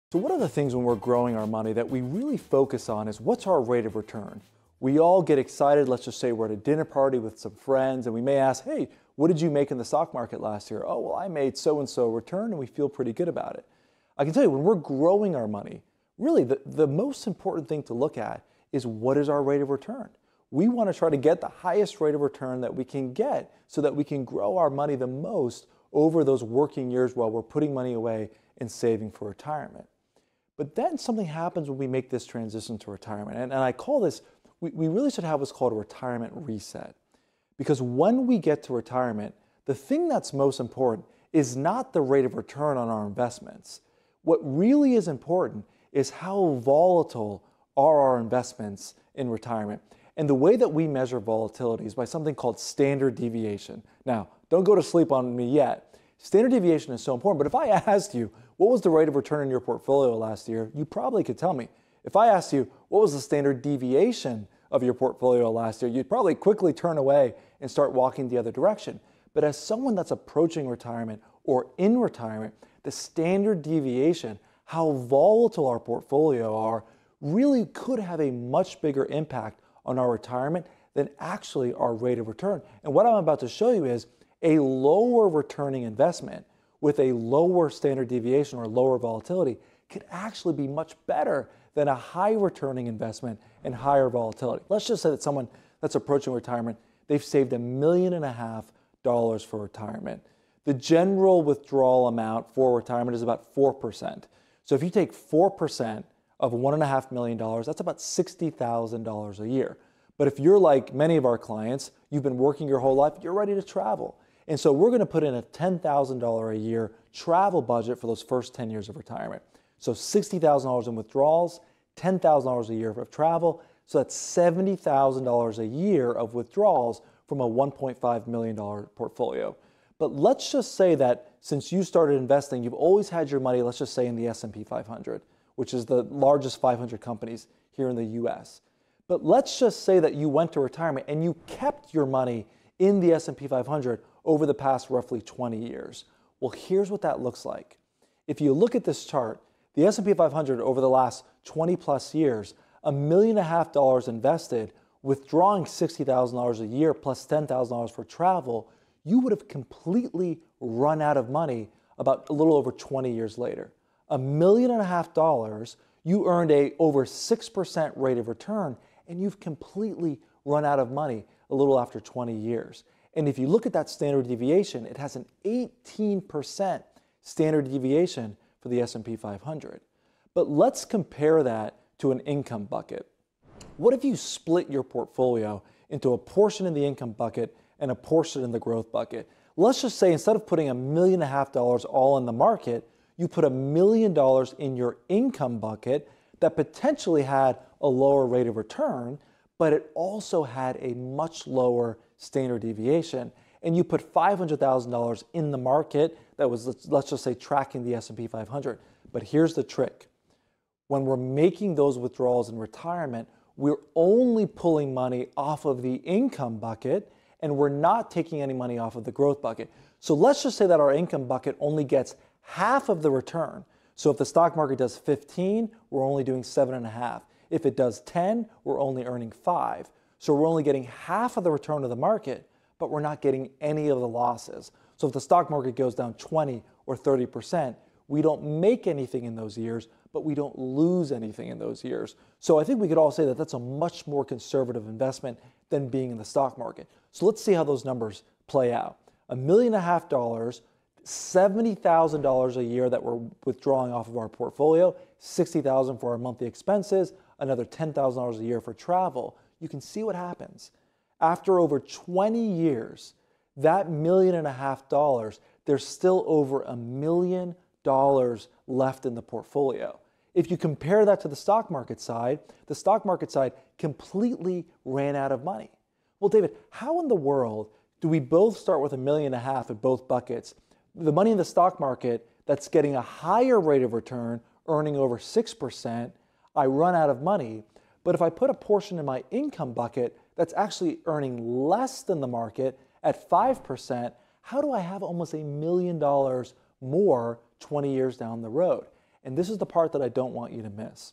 So one of the things when we're growing our money that we really focus on is what's our rate of return? We all get excited. Let's just say we're at a dinner party with some friends and we may ask, hey, what did you make in the stock market last year? Oh, well, I made so-and-so return and we feel pretty good about it. I can tell you when we're growing our money, really the most important thing to look at is what is our rate of return? We want to try to get the highest rate of return that we can get so that we can grow our money the most over those working years while we're putting money away and saving for retirement. But then something happens when we make this transition to retirement. And I call this, we really should have what's called a retirement reset. Because when we get to retirement, the thing that's most important is not the rate of return on our investments. What really is important is how volatile are our investments in retirement. And the way that we measure volatility is by something called standard deviation. Now, don't go to sleep on me yet. Standard deviation is so important, but if I asked you, what was the rate of return in your portfolio last year, you probably could tell me. If I asked you, what was the standard deviation of your portfolio last year, you'd probably quickly turn away and start walking the other direction. But as someone that's approaching retirement or in retirement, the standard deviation, how volatile our portfolio are, really could have a much bigger impact on our retirement than actually our rate of return. And what I'm about to show you is a lower returning investment with a lower standard deviation or lower volatility could actually be much better than a high returning investment and higher volatility. Let's just say that someone that's approaching retirement, they've saved $1.5 million for retirement. The general withdrawal amount for retirement is about 4%. So if you take 4% of $1.5 million, that's about $60,000 a year. But if you're like many of our clients, you've been working your whole life, you're ready to travel. And so we're going to put in a $10,000 a year travel budget for those first 10 years of retirement. So $60,000 in withdrawals, $10,000 a year of travel. So that's $70,000 a year of withdrawals from a $1.5 million portfolio. But let's just say that since you started investing, you've always had your money, let's just say in the S&P 500, which is the largest 500 companies here in the US. But let's just say that you went to retirement and you kept your money in the S&P 500 over the past roughly 20 years. Well, here's what that looks like. If you look at this chart, the S&P 500 over the last 20 plus years, $1.5 million invested, withdrawing $60,000 a year plus $10,000 for travel, you would have completely run out of money about a little over 20 years later. $1.5 million, you earned a over 6% rate of return, and you've completely run out of money a little after 20 years. And if you look at that standard deviation, it has an 18% standard deviation for the S&P 500. But let's compare that to an income bucket. What if you split your portfolio into a portion in the income bucket and a portion in the growth bucket? Let's just say instead of putting $1.5 million all in the market, you put $1 million in your income bucket that potentially had a lower rate of return, but it also had a much lower standard deviation. And you put $500,000 in the market that was, let's just say, tracking the S&P 500. But here's the trick. When we're making those withdrawals in retirement, we're only pulling money off of the income bucket and we're not taking any money off of the growth bucket. So let's just say that our income bucket only gets half of the return. So if the stock market does 15, we're only doing 7.5. If it does 10, we're only earning 5. So we're only getting half of the return of the market, but we're not getting any of the losses. So if the stock market goes down 20 or 30%, we don't make anything in those years, but we don't lose anything in those years. So I think we could all say that that's a much more conservative investment than being in the stock market. So let's see how those numbers play out. $1.5 million, $70,000 a year that we're withdrawing off of our portfolio, $60,000 for our monthly expenses, another $10,000 a year for travel. You can see what happens. After over 20 years, that $1.5 million, there's still over $1 million left in the portfolio. If you compare that to the stock market side completely ran out of money. Well, David, how in the world do we both start with $1.5 million in both buckets? The money in the stock market that's getting a higher rate of return, earning over 6%, I run out of money. But if I put a portion in my income bucket that's actually earning less than the market at 5%, how do I have almost $1 million more 20 years down the road? And this is the part that I don't want you to miss.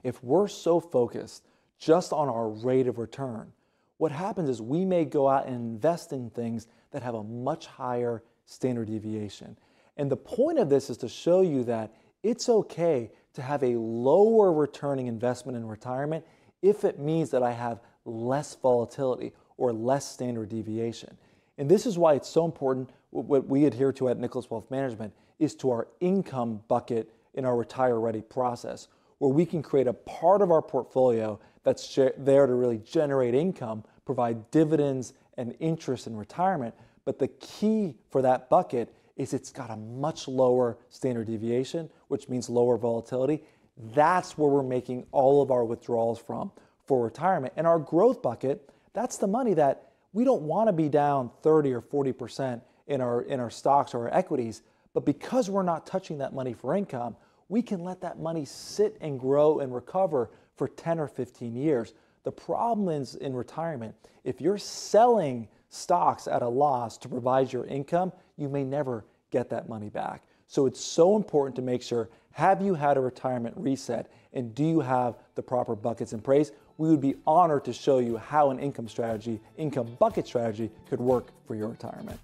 If we're so focused just on our rate of return, what happens is we may go out and invest in things that have a much higher standard deviation. And the point of this is to show you that it's okay to have a lower returning investment in retirement if it means that I have less volatility or less standard deviation. And this is why it's so important. What we adhere to at Nicholas Wealth Management is to our income bucket in our RetireReady process, where we can create a part of our portfolio that's there to really generate income, provide dividends and interest in retirement. But the key for that bucket is it's got a much lower standard deviation, which means lower volatility. That's where we're making all of our withdrawals from for retirement. And our growth bucket, that's the money that we don't want to be down 30 or 40% in our stocks or our equities, but because we're not touching that money for income, we can let that money sit and grow and recover for 10 or 15 years. The problem is in retirement, if you're selling stocks at a loss to provide your income, you may never get that money back. So it's so important to make sure, have you had a retirement reset and do you have the proper buckets in place? We would be honored to show you how an income bucket strategy could work for your retirement.